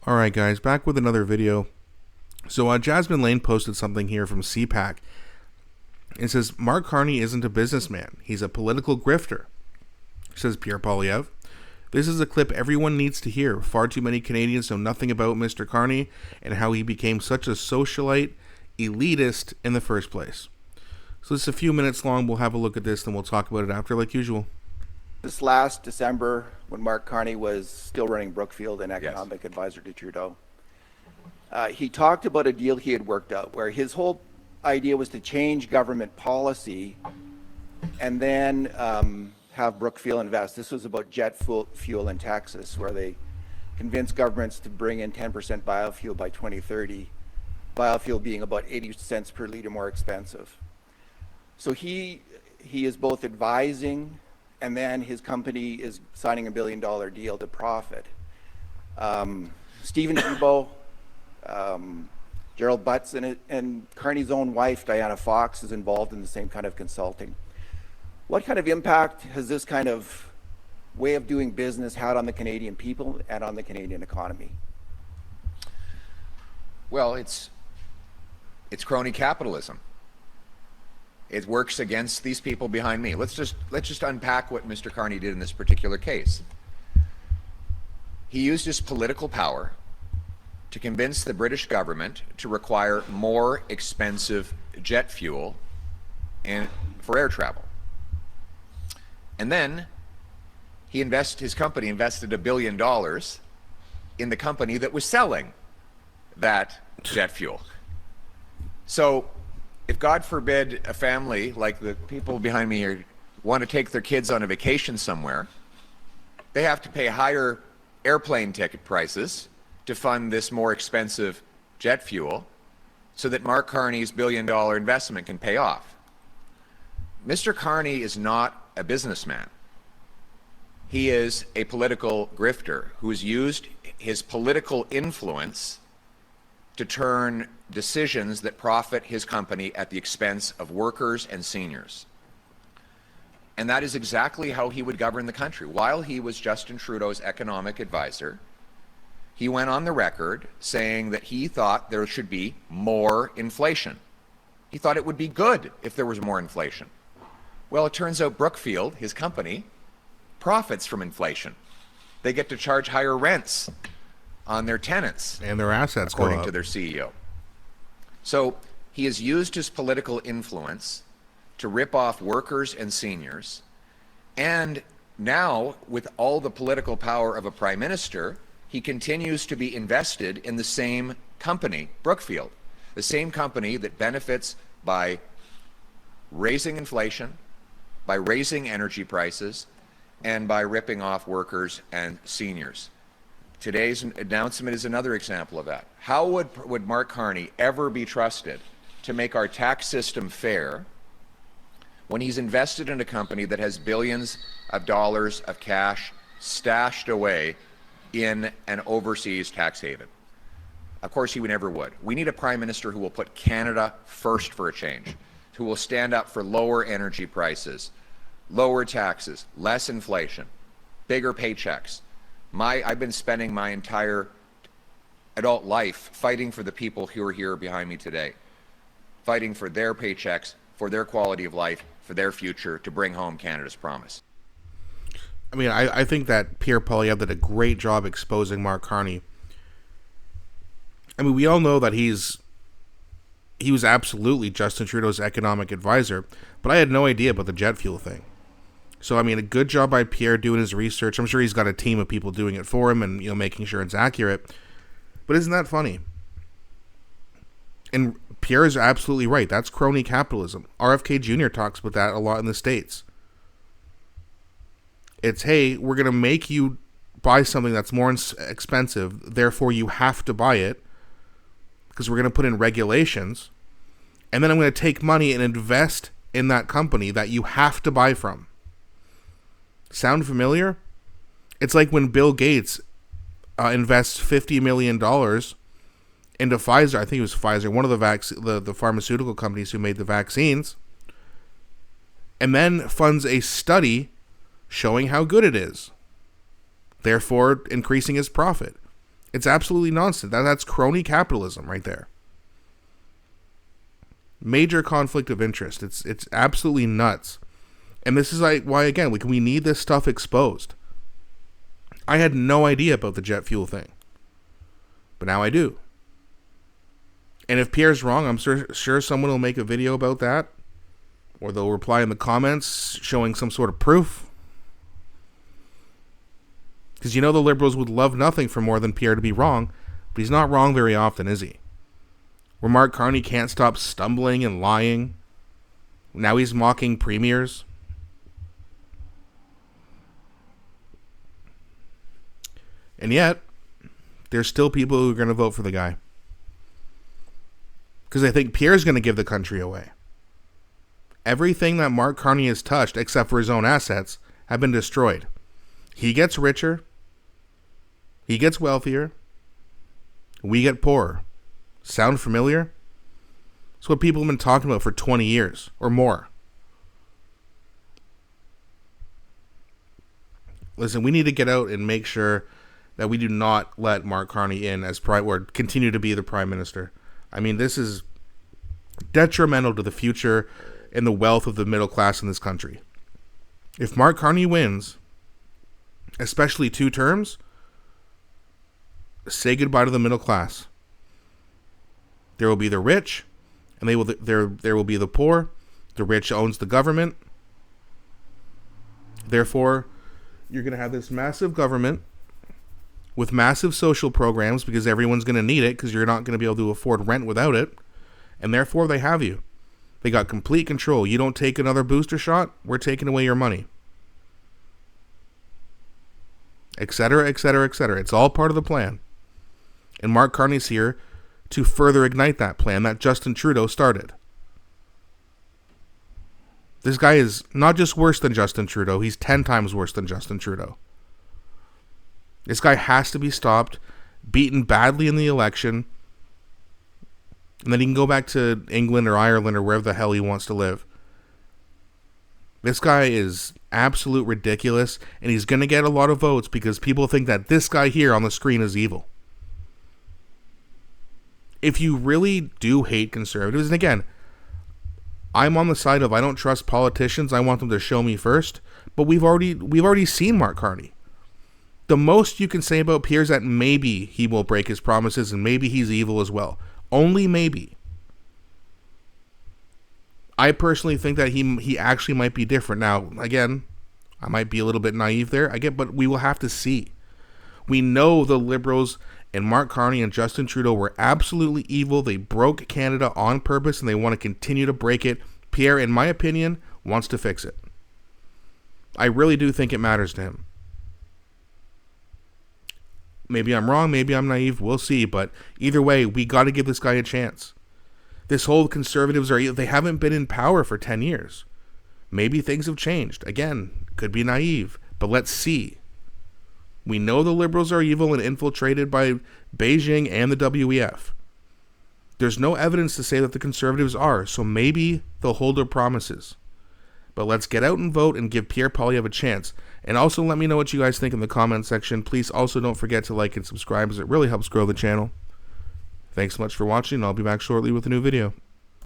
Alright guys, back with another video. So Jasmine Lane posted something here from CPAC. It says, Mark Carney isn't a businessman. He's a political grifter, says Pierre Poilievre. This is a clip everyone needs to hear. Far too many Canadians know nothing about Mr. Carney and how he became such a socialite elitist in the first place. So this is a few minutes long. We'll have a look at this, then we'll talk about it after like usual. This last December, when Mark Carney was still running Brookfield and economic advisor to Trudeau, he talked about a deal he had worked out where his whole idea was to change government policy and then have Brookfield invest. This was about jet fuel in Texas, where they convinced governments to bring in 10% biofuel by 2030, biofuel being about 80 cents per liter more expensive. So he is both advising, and then his company is signing $1 billion deal to profit. Stephen Thibault, Gerald Butts, and Carney's own wife, Diana Fox, is involved in the same kind of consulting. What kind of impact has this kind of way of doing business had on the Canadian people and on the Canadian economy? Well, it's crony capitalism. It works against these people behind me. Let's just unpack what Mr. Carney did in this particular case. He used his political power to convince the British government to require more expensive jet fuel for air travel. And then his company invested $1 billion in the company that was selling that jet fuel. So if, God forbid, a family like the people behind me here want to take their kids on a vacation somewhere, they have to pay higher airplane ticket prices to fund this more expensive jet fuel so that Mark Carney's $1 billion investment can pay off. Mr. Carney is not a businessman. He is a political grifter who has used his political influence to turn decisions that profit his company at the expense of workers and seniors. And that is exactly how he would govern the country. While he was Justin Trudeau's economic advisor, he went on the record saying that he thought there should be more inflation. He thought it would be good if there was more inflation. Well, it turns out Brookfield, his company, profits from inflation. They get to charge higher rents on their tenants and their assets, according to their CEO. So he has used his political influence to rip off workers and seniors, and now, with all the political power of a prime minister, he continues to be invested in the same company, Brookfield, the same company that benefits by raising inflation, by raising energy prices, and by ripping off workers and seniors. Today's announcement is another example of that. How would Mark Carney ever be trusted to make our tax system fair when he's invested in a company that has billions of dollars of cash stashed away in an overseas tax haven? Of course, he never would. We need a prime minister who will put Canada first for a change, who will stand up for lower energy prices, lower taxes, less inflation, bigger paychecks. I've been spending my entire adult life fighting for the people who are here behind me today, fighting for their paychecks, for their quality of life, for their future, to bring home Canada's promise. I mean, I think that Pierre Poilievre did a great job exposing Mark Carney. I mean, we all know that he was absolutely Justin Trudeau's economic advisor, but I had no idea about the jet fuel thing. So, I mean, a good job by Pierre doing his research. I'm sure he's got a team of people doing it for him and, making sure it's accurate. But isn't that funny? And Pierre is absolutely right. That's crony capitalism. RFK Jr. talks about that a lot in the States. It's, hey, we're going to make you buy something that's more expensive, therefore you have to buy it, because we're going to put in regulations, and then I'm going to take money and invest in that company that you have to buy from. Sound familiar? It's like when Bill Gates invests $50 million into Pfizer. I think it was Pfizer, one of the pharmaceutical companies who made the vaccines, and then funds a study showing how good it is, therefore increasing his profit. It's absolutely nonsense. That's crony capitalism right there. Major conflict of interest. It's absolutely nuts. And this is like why, again, we need this stuff exposed. I had no idea about the jet fuel thing. But now I do. And if Pierre's wrong, I'm sure someone will make a video about that. Or they'll reply in the comments showing some sort of proof. Because the Liberals would love nothing for more than Pierre to be wrong. But he's not wrong very often, is he? Where Mark Carney can't stop stumbling and lying. Now he's mocking premiers. And yet, there's still people who are going to vote for the guy. Because they think Pierre's going to give the country away. Everything that Mark Carney has touched, except for his own assets, have been destroyed. He gets richer. He gets wealthier. We get poorer. Sound familiar? It's what people have been talking about for 20 years or more. Listen, we need to get out and make sure that we do not let Mark Carney in as or continue to be the Prime Minister. I mean, this is detrimental to the future and the wealth of the middle class in this country. If Mark Carney wins, especially 2 terms, say goodbye to the middle class. There will be the rich, and there will be the poor. The rich owns the government. Therefore, you're going to have this massive government with massive social programs because everyone's going to need it because you're not going to be able to afford rent without it. And therefore, they have you. They got complete control. You don't take another booster shot, we're taking away your money. Etc., etc., etc. It's all part of the plan. And Mark Carney's here to further ignite that plan that Justin Trudeau started. This guy is not just worse than Justin Trudeau, he's 10 times worse than Justin Trudeau. This guy has to be stopped, beaten badly in the election, and then he can go back to England or Ireland or wherever the hell he wants to live. This guy is absolute ridiculous, and he's going to get a lot of votes because people think that this guy here on the screen is evil. If you really do hate conservatives, and again, I'm on the side of I don't trust politicians, I want them to show me first, but we've already seen Mark Carney. The most you can say about Pierre is that maybe he will break his promises and maybe he's evil as well. Only maybe. I personally think that he actually might be different. Now, again, I might be a little bit naive there. But we will have to see. We know the Liberals and Mark Carney and Justin Trudeau were absolutely evil. They broke Canada on purpose and they want to continue to break it. Pierre, in my opinion, wants to fix it. I really do think it matters to him. Maybe I'm wrong, maybe I'm naive, we'll see. But either way, we got to give this guy a chance. This whole conservatives they haven't been in power for 10 years. Maybe things have changed. Again, could be naive, but let's see. We know the Liberals are evil and infiltrated by Beijing and the WEF. There's no evidence to say that the conservatives are, so maybe they'll hold their promises. But let's get out and vote and give Pierre Poilievre a chance. And also let me know what you guys think in the comment section. Please also don't forget to like and subscribe as it really helps grow the channel. Thanks so much for watching, and I'll be back shortly with a new video.